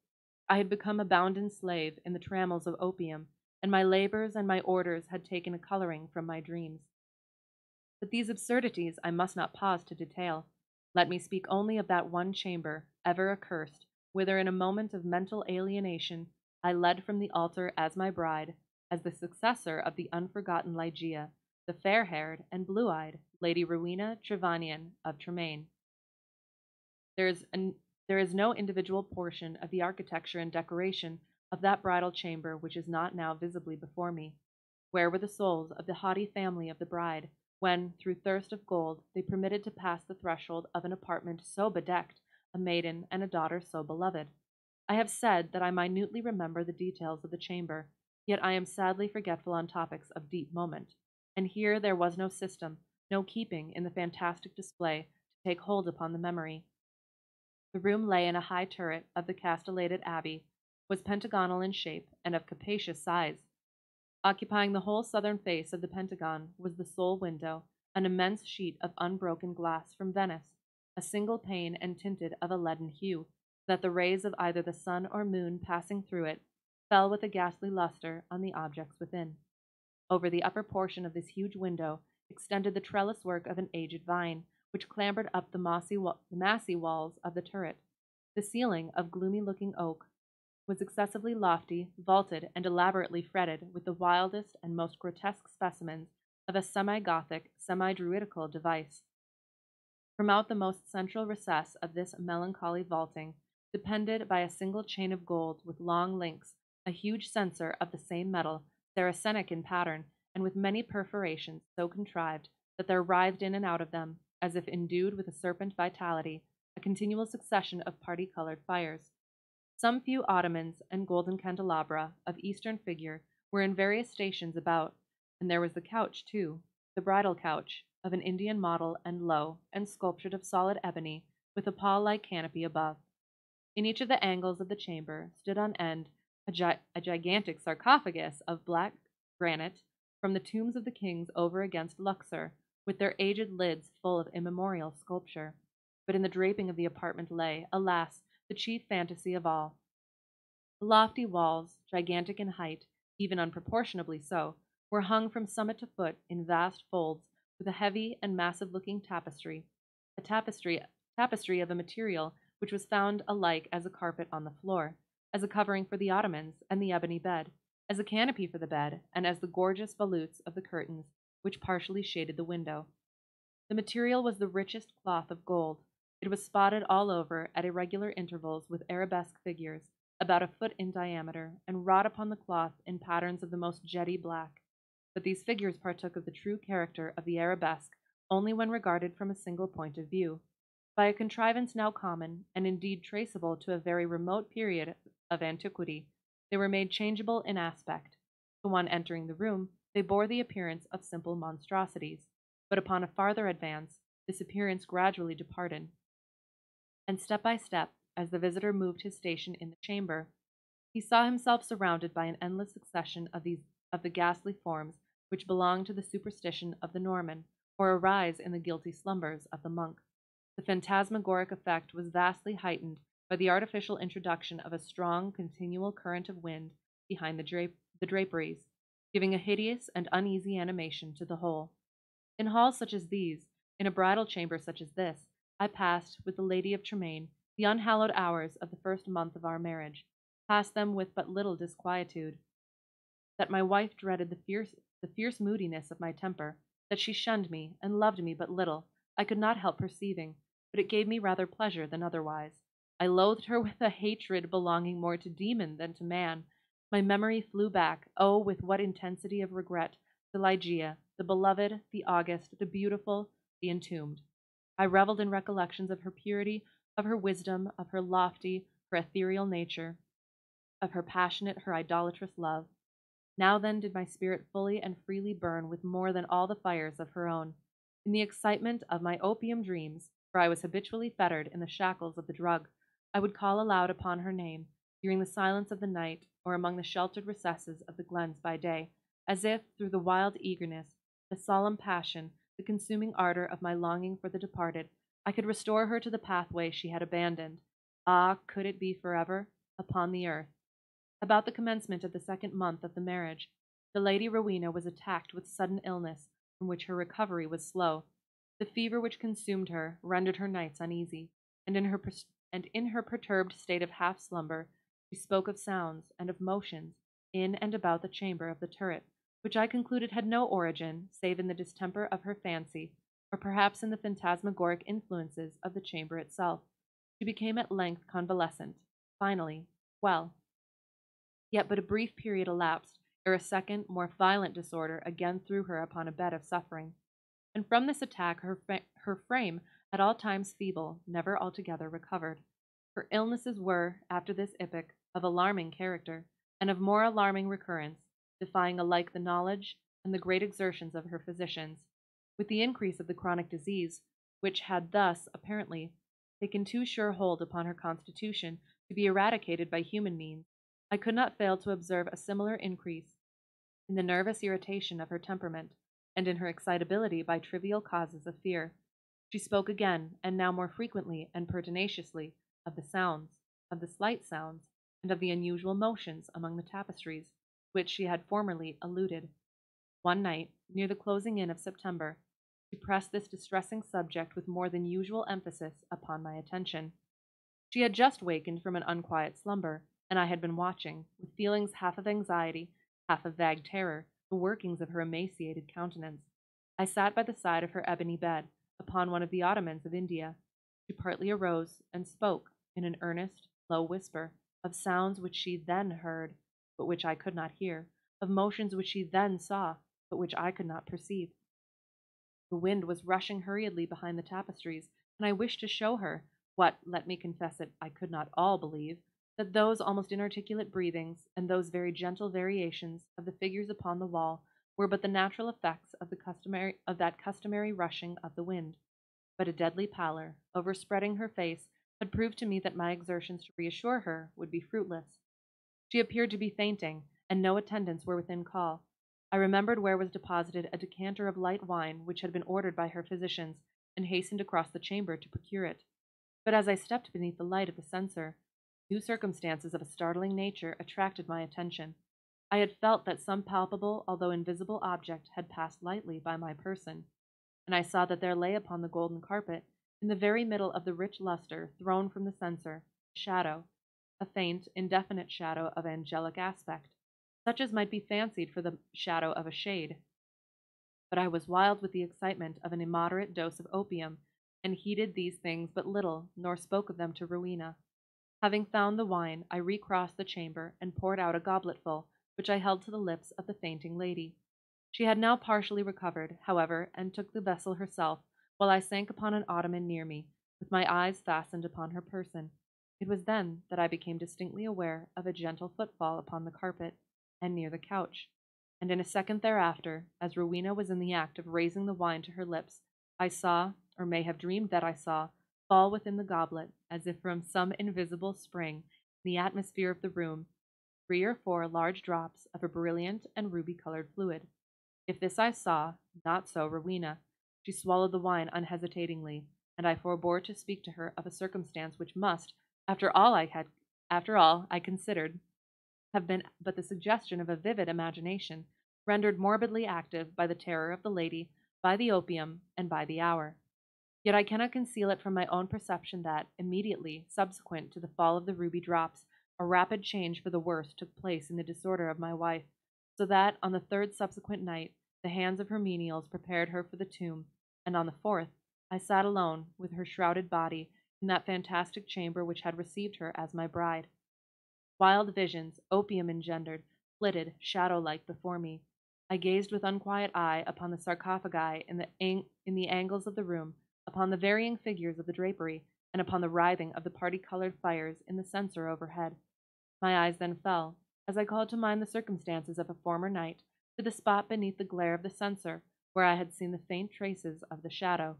I had become a bounden slave in the trammels of opium, and my labors and my orders had taken a coloring from my dreams. But these absurdities I must not pause to detail. Let me speak only of that one chamber, ever accursed, whither in a moment of mental alienation I led from the altar as my bride, as the successor of the unforgotten Ligeia, the fair-haired and blue-eyed Lady Rowena Trevanion of Tremaine. There is, there is no individual portion of the architecture and decoration of that bridal chamber which is not now visibly before me. Where were the souls of the haughty family of the bride, when, through thirst of gold, they permitted to pass the threshold of an apartment so bedecked, a maiden and a daughter so beloved? I have said that I minutely remember the details of the chamber, yet I am sadly forgetful on topics of deep moment. And here there was no system, no keeping in the fantastic display to take hold upon the memory. The room lay in a high turret of the castellated abbey, was pentagonal in shape, and of capacious size. Occupying the whole southern face of the pentagon was the sole window, an immense sheet of unbroken glass from Venice, a single pane and tinted of a leaden hue, so that the rays of either the sun or moon passing through it fell with a ghastly luster on the objects within. Over the upper portion of this huge window extended the trellis work of an aged vine, which clambered up the massy walls of the turret. The ceiling, of gloomy-looking oak, was excessively lofty, vaulted, and elaborately fretted with the wildest and most grotesque specimens of a semi-Gothic, semi-Druidical device. From out the most central recess of this melancholy vaulting depended by a single chain of gold with long links a huge censer of the same metal, Saracenic in pattern, and with many perforations so contrived that there writhed in and out of them, as if endued with a serpent vitality, a continual succession of party-colored fires. Some few ottomans and golden candelabra of Eastern figure were in various stations about, and there was the couch, too, the bridal couch, of an Indian model and low, and sculptured of solid ebony, with a pall-like canopy above. In each of the angles of the chamber stood on end a gigantic sarcophagus of black granite from the tombs of the kings over against Luxor, with their aged lids full of immemorial sculpture. But in the draping of the apartment lay, alas, the chief fantasy of all. The lofty walls, gigantic in height, even unproportionably so, were hung from summit to foot in vast folds with a heavy and massive-looking tapestry, a tapestry of a material which was found alike as a carpet on the floor, as a covering for the ottomans and the ebony bed, as a canopy for the bed, and as the gorgeous volutes of the curtains which partially shaded the window. The material was the richest cloth of gold. It was spotted all over at irregular intervals with arabesque figures, about a foot in diameter, and wrought upon the cloth in patterns of the most jetty black. But these figures partook of the true character of the arabesque only when regarded from a single point of view. By a contrivance now common, and indeed traceable to a very remote period of antiquity, they were made changeable in aspect. To one entering the room, they bore the appearance of simple monstrosities, but upon a farther advance, this appearance gradually departed, and step by step, as the visitor moved his station in the chamber, he saw himself surrounded by an endless succession of the ghastly forms which belong to the superstition of the Norman, or arise in the guilty slumbers of the monk. The phantasmagoric effect was vastly heightened by the artificial introduction of a strong, continual current of wind behind the draperies, giving a hideous and uneasy animation to the whole. In halls such as these, in a bridal chamber such as this, I passed, with the Lady of Tremaine, the unhallowed hours of the first month of our marriage, passed them with but little disquietude. That my wife dreaded the fierce moodiness of my temper, that she shunned me and loved me but little, I could not help perceiving, but it gave me rather pleasure than otherwise. I loathed her with a hatred belonging more to demon than to man. My memory flew back, oh, with what intensity of regret, to Ligeia, the beloved, the august, the beautiful, the entombed. I reveled in recollections of her purity, of her wisdom, of her lofty, her ethereal nature, of her passionate, her idolatrous love. Now then did my spirit fully and freely burn with more than all the fires of her own. In the excitement of my opium dreams, for I was habitually fettered in the shackles of the drug, I would call aloud upon her name, during the silence of the night, or among the sheltered recesses of the glens by day, as if, through the wild eagerness, the solemn passion, the consuming ardor of my longing for the departed, I could restore her to the pathway she had abandoned. Ah, could it be forever? Upon the earth. About the commencement of the second month of the marriage, the Lady Rowena was attacked with sudden illness, from which her recovery was slow. The fever which consumed her rendered her nights uneasy, and in her perturbed state of half slumber, she spoke of sounds and of motions in and about the chamber of the turret, which I concluded had no origin save in the distemper of her fancy, or perhaps in the phantasmagoric influences of the chamber itself. She became at length convalescent, finally, well. Yet but a brief period elapsed ere a second, more violent disorder again threw her upon a bed of suffering. And from this attack her frame, at all times feeble, never altogether recovered. Her illnesses were, after this epoch, of alarming character, and of more alarming recurrence, defying alike the knowledge and the great exertions of her physicians. With the increase of the chronic disease, which had thus, apparently, taken too sure hold upon her constitution to be eradicated by human means, I could not fail to observe a similar increase in the nervous irritation of her temperament, and in her excitability by trivial causes of fear. She spoke again, and now more frequently and pertinaciously, of the sounds, of the slight sounds, and of the unusual motions among the tapestries, to which she had formerly alluded. One night, near the closing in of September, she pressed this distressing subject with more than usual emphasis upon my attention. She had just wakened from an unquiet slumber, and I had been watching, with feelings half of anxiety, half of vague terror, the workings of her emaciated countenance. I sat by the side of her ebony bed, upon one of the ottomans of India. She partly arose, and spoke, in an earnest, low whisper, of sounds which she then heard, but which I could not hear, of motions which she then saw, but which I could not perceive. The wind was rushing hurriedly behind the tapestries, and I wished to show her, what, let me confess it, I could not all believe, that those almost inarticulate breathings, and those very gentle variations of the figures upon the wall, were but the natural effects of that customary rushing of the wind. But a deadly pallor, overspreading her face, had proved to me that my exertions to reassure her would be fruitless. She appeared to be fainting, and no attendants were within call. I remembered where was deposited a decanter of light wine which had been ordered by her physicians, and hastened across the chamber to procure it. But as I stepped beneath the light of the censer, two circumstances of a startling nature attracted my attention. I had felt that some palpable, although invisible object had passed lightly by my person, and I saw that there lay upon the golden carpet, in the very middle of the rich lustre thrown from the censer, a shadow, a faint, indefinite shadow of angelic aspect, such as might be fancied for the shadow of a shade. But I was wild with the excitement of an immoderate dose of opium, and heeded these things but little, nor spoke of them to Rowena. Having found the wine, I recrossed the chamber, and poured out a gobletful, which I held to the lips of the fainting lady. She had now partially recovered, however, and took the vessel herself, while I sank upon an ottoman near me, with my eyes fastened upon her person. It was then that I became distinctly aware of a gentle footfall upon the carpet, and near the couch, and in a second thereafter, as Rowena was in the act of raising the wine to her lips, I saw, or may have dreamed that I saw, fall within the goblet, as if from some invisible spring in the atmosphere of the room, 3 or 4 large drops of a brilliant and ruby-colored fluid. If this I saw, not so Rowena. She swallowed the wine unhesitatingly, and I forbore to speak to her of a circumstance which must, after all I considered, have been but the suggestion of a vivid imagination, rendered morbidly active by the terror of the lady, by the opium, and by the hour. Yet I cannot conceal it from my own perception that, immediately subsequent to the fall of the ruby drops, a rapid change for the worse took place in the disorder of my wife, so that, on the 3rd subsequent night, the hands of her menials prepared her for the tomb, and on the 4th, I sat alone, with her shrouded body, in that fantastic chamber which had received her as my bride. Wild visions, opium engendered, flitted, shadow-like, before me. I gazed with unquiet eye upon the sarcophagi in the angles of the room, upon the varying figures of the drapery, and upon the writhing of the party-colored fires in the censer overhead. My eyes then fell, as I called to mind the circumstances of a former night, to the spot beneath the glare of the censer, where I had seen the faint traces of the shadow.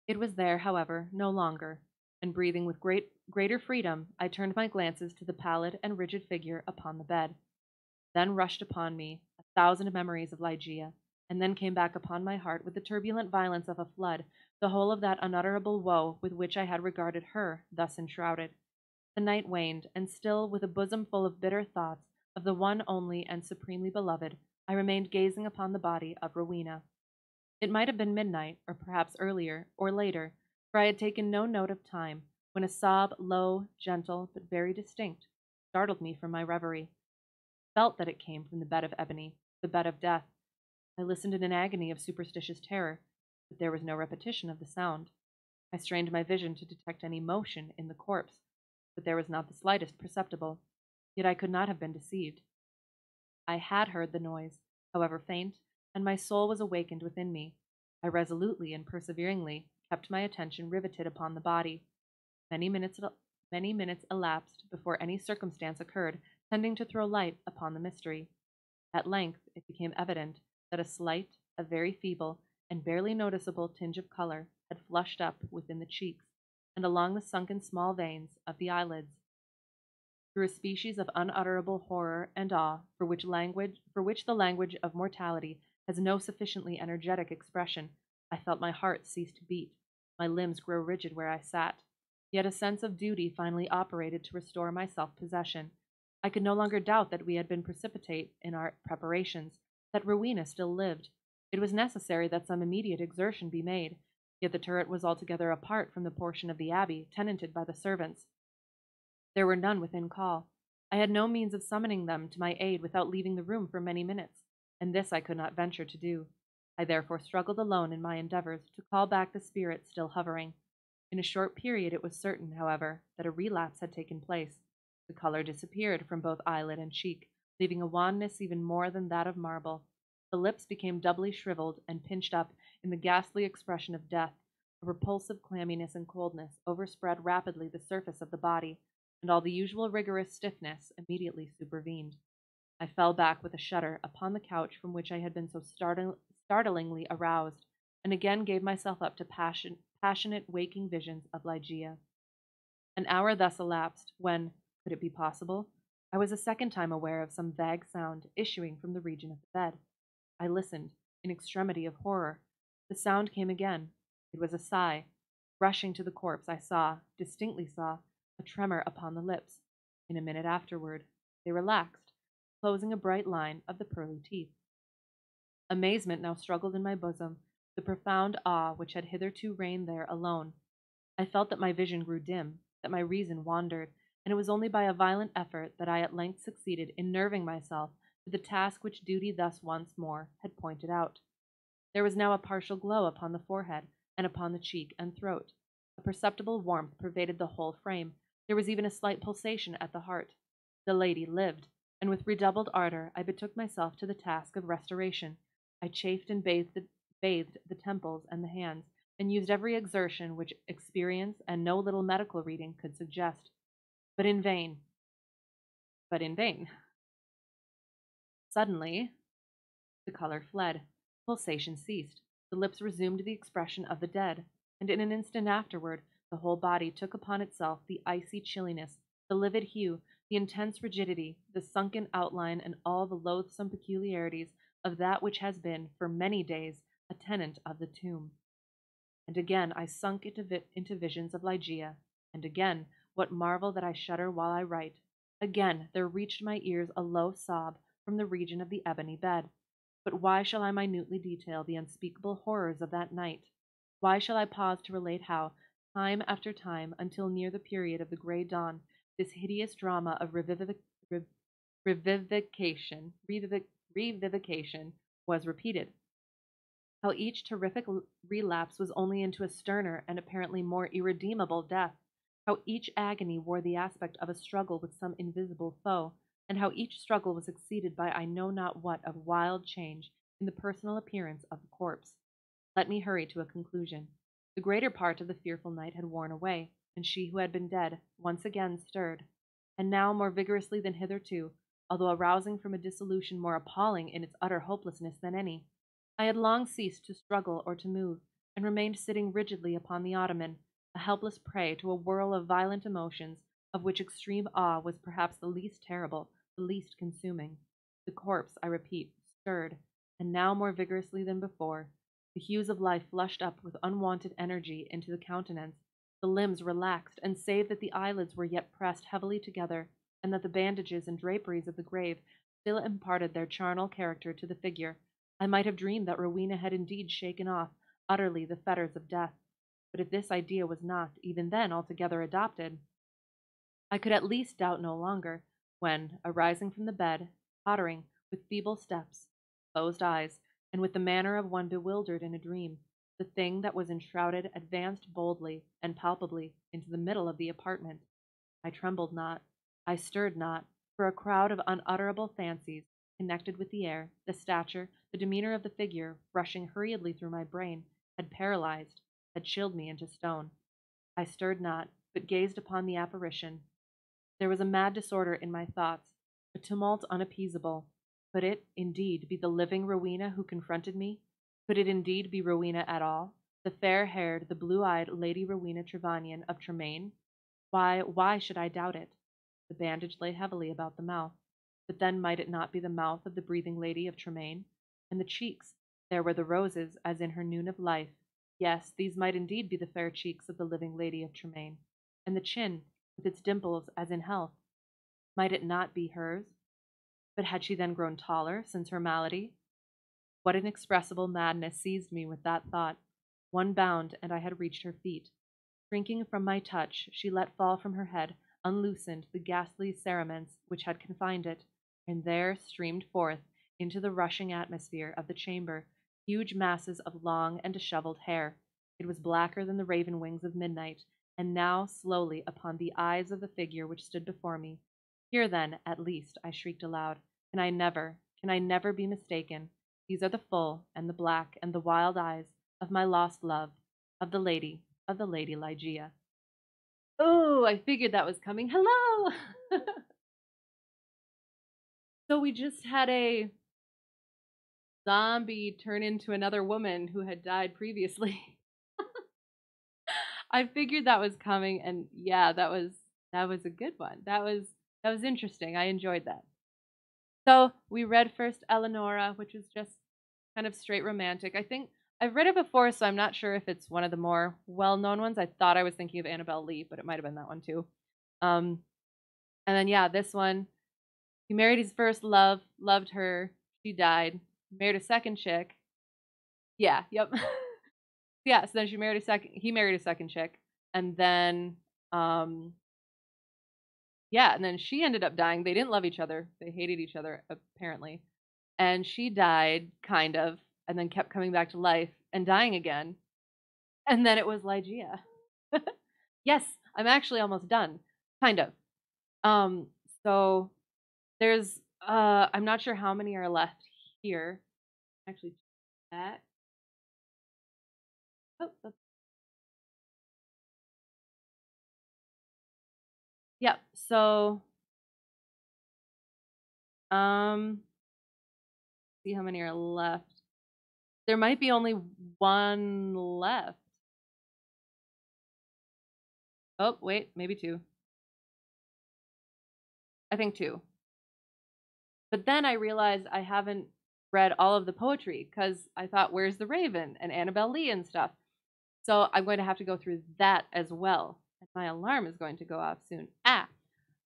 It was there, however, no longer, and breathing with greater freedom, I turned my glances to the pallid and rigid figure upon the bed. Then rushed upon me 1,000 memories of Ligeia, and then came back upon my heart with the turbulent violence of a flood, the whole of that unutterable woe with which I had regarded her thus enshrouded. The night waned, and still, with a bosom full of bitter thoughts of the one only and supremely beloved, I remained gazing upon the body of Rowena. It might have been midnight, or perhaps earlier, or later, for I had taken no note of time, when a sob, low, gentle, but very distinct, startled me from my reverie. I felt that it came from the bed of ebony. the bed of death. I listened in an agony of superstitious terror, but there was no repetition of the sound. I strained my vision to detect any motion in the corpse, but there was not the slightest perceptible. Yet I could not have been deceived. I had heard the noise, however faint, and my soul was awakened within me. I resolutely and perseveringly kept my attention riveted upon the body. Many minutes, many minutes elapsed before any circumstance occurred tending to throw light upon the mystery. At length it became evident that a slight, a very feeble, and barely noticeable tinge of color had flushed up within the cheeks and along the sunken small veins of the eyelids. Through a species of unutterable horror and awe for which the language of mortality has no sufficiently energetic expression, I felt my heart cease to beat, my limbs grow rigid where I sat. Yet a sense of duty finally operated to restore my self-possession. I could no longer doubt that we had been precipitate in our preparations, that Rowena still lived. It was necessary that some immediate exertion be made, yet the turret was altogether apart from the portion of the abbey tenanted by the servants. There were none within call. I had no means of summoning them to my aid without leaving the room for many minutes, and this I could not venture to do. I therefore struggled alone in my endeavors to call back the spirit still hovering. In a short period it was certain, however, that a relapse had taken place. The color disappeared from both eyelid and cheek, leaving a wanness even more than that of marble. The lips became doubly shriveled and pinched up in the ghastly expression of death. A repulsive clamminess and coldness overspread rapidly the surface of the body, and all the usual rigorous stiffness immediately supervened. I fell back with a shudder upon the couch from which I had been so startlingly aroused, and again gave myself up to passionate waking visions of Ligeia. An hour thus elapsed, when, could it be possible, I was a second time aware of some vague sound issuing from the region of the bed. I listened, in extremity of horror. The sound came again. It was a sigh. Rushing to the corpse, I distinctly saw, a tremor upon the lips. In a minute afterward, they relaxed, closing a bright line of the pearly teeth. Amazement now struggled in my bosom, the profound awe which had hitherto reigned there alone. I felt that my vision grew dim, that my reason wandered, and it was only by a violent effort that I at length succeeded in nerving myself to the task which duty thus once more had pointed out. There was now a partial glow upon the forehead and upon the cheek and throat. A perceptible warmth pervaded the whole frame. There was even a slight pulsation at the heart. The lady lived, and with redoubled ardor I betook myself to the task of restoration. I chafed and bathed the temples and the hands, and used every exertion which experience and no little medical reading could suggest. But in vain. But in vain. Suddenly, the color fled. Pulsation ceased. The lips resumed the expression of the dead, and in an instant afterward, the whole body took upon itself the icy chilliness, the livid hue, the intense rigidity, the sunken outline, and all the loathsome peculiarities of that which has been, for many days, a tenant of the tomb. And again I sunk into visions of Ligeia, and again, what marvel that I shudder while I write, again there reached my ears a low sob from the region of the ebony bed. But why shall I minutely detail the unspeakable horrors of that night? Why shall I pause to relate how, time after time, until near the period of the grey dawn, this hideous drama of revivification was repeated? How each terrific relapse was only into a sterner and apparently more irredeemable death? How each agony wore the aspect of a struggle with some invisible foe, and how each struggle was succeeded by I know not what of wild change in the personal appearance of the corpse. Let me hurry to a conclusion. The greater part of the fearful night had worn away, and she who had been dead once again stirred, and now more vigorously than hitherto, although arousing from a dissolution more appalling in its utter hopelessness than any. I had long ceased to struggle or to move, and remained sitting rigidly upon the ottoman, a helpless prey to a whirl of violent emotions, of which extreme awe was perhaps the least terrible, the least consuming. The corpse, I repeat, stirred, and now more vigorously than before. The hues of life flushed up with unwonted energy into the countenance. The limbs relaxed, and save that the eyelids were yet pressed heavily together, and that the bandages and draperies of the grave still imparted their charnel character to the figure, I might have dreamed that Rowena had indeed shaken off utterly the fetters of death. But if this idea was not, even then, altogether adopted, I could at least doubt no longer, when, arising from the bed, tottering with feeble steps, closed eyes, and with the manner of one bewildered in a dream, the thing that was enshrouded advanced boldly and palpably into the middle of the apartment. I trembled not, I stirred not, for a crowd of unutterable fancies, connected with the air, the stature, the demeanor of the figure, rushing hurriedly through my brain, had paralyzed, had chilled me into stone. I stirred not, but gazed upon the apparition. There was a mad disorder in my thoughts, a tumult unappeasable. Could it, indeed, be the living Rowena who confronted me? Could it indeed be Rowena at all? The fair-haired, the blue-eyed Lady Rowena Trevanion of Tremaine? Why should I doubt it? The bandage lay heavily about the mouth. But then might it not be the mouth of the breathing lady of Tremaine? And the cheeks, there were the roses, as in her noon of life. Yes, these might indeed be the fair cheeks of the living lady of Tremaine. And the chin, with its dimples as in health, might it not be hers? But had she then grown taller since her malady? What inexpressible madness seized me with that thought? One bound, and I had reached her feet. Shrinking from my touch, she let fall from her head, unloosened the ghastly cerements which had confined it, and there streamed forth into the rushing atmosphere of the chamber huge masses of long and dishevelled hair. It was blacker than the raven wings of midnight, and now slowly upon the eyes of the figure which stood before me. Here then, at least, I shrieked aloud, can I never be mistaken? These are the full, and the black, and the wild eyes of my lost love, of the Lady Ligeia. Oh, I figured that was coming. Hello! So we just had a zombie turn into another woman who had died previously. I figured that was coming, and yeah, that was a good one. That was interesting. I enjoyed that. So we read first Eleonora, which was just kind of straight romantic. I think I've read it before, so I'm not sure if it's one of the more well-known ones. I thought I was thinking of Annabelle Lee, but it might have been that one too. Um, and then yeah, this one, he married his first love, loved her, she died. Married a second chick. Yeah, yep. Yeah, so then he married a second chick, and then um yeah, and then she ended up dying. They didn't love each other. They hated each other apparently. And she died kind of, and then kept coming back to life and dying again. And then it was Ligeia. Yes, I'm actually almost done. Kind of. Um, so there's I'm not sure how many are left here. Actually that. Oh, yeah. So um see how many are left. There might be only one left. Oh, wait, maybe two. I think two. But then I realized I haven't read all of the poetry because I thought, where's the Raven and Annabelle Lee and stuff? So I'm going to have to go through that as well. And my alarm is going to go off soon.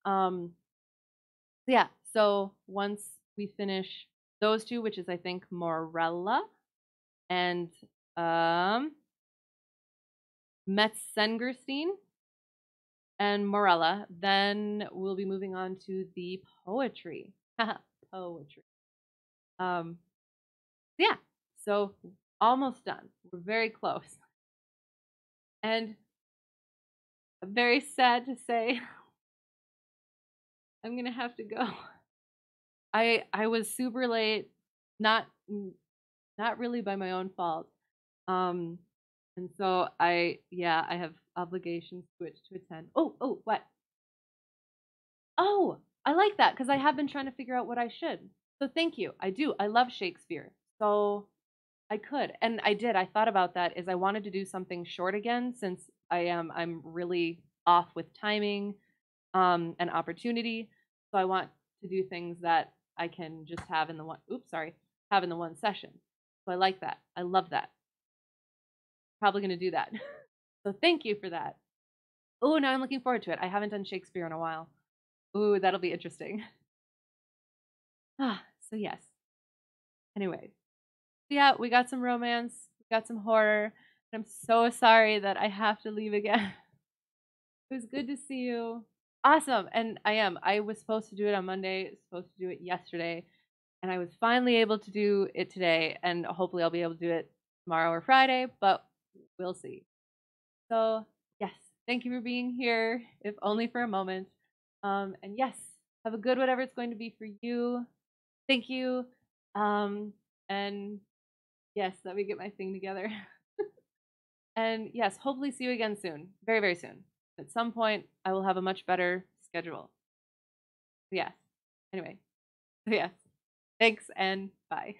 Um, yeah. So once we finish those two, which is I think Morella and Metzengerstein and Morella, then we'll be moving on to the poetry. Poetry. Um, yeah, so almost done. We're very close. And I'm very sad to say I'm gonna have to go. I was super late, not not really by my own fault. Um, and so I have obligations to attend. What? Oh, I like that because I have been trying to figure out what I should. So thank you. I do. I love Shakespeare. So I could. And I did. I thought about that is I wanted to do something short again since I'm really off with timing and opportunity. So I want to do things that I can just have in the have in the one session. So I like that. I love that. Probably going to do that. So thank you for that. Oh, now I'm looking forward to it. I haven't done Shakespeare in a while. Ooh, that'll be interesting. So yes. Anyway, yeah, we got some romance, we got some horror. And I'm so sorry that I have to leave again. It was good to see you. Awesome. And I was supposed to do it on Monday, supposed to do it yesterday. and I was finally able to do it today, and hopefully I'll be able to do it tomorrow or Friday, but we'll see. So, yes, thank you for being here, if only for a moment. And yes, have a good whatever it's going to be for you. Thank you. And yes, let me get my thing together. And yes, hopefully see you again soon. Very, very soon. At some point, I will have a much better schedule. Yes. Anyway, yes. Thanks and bye.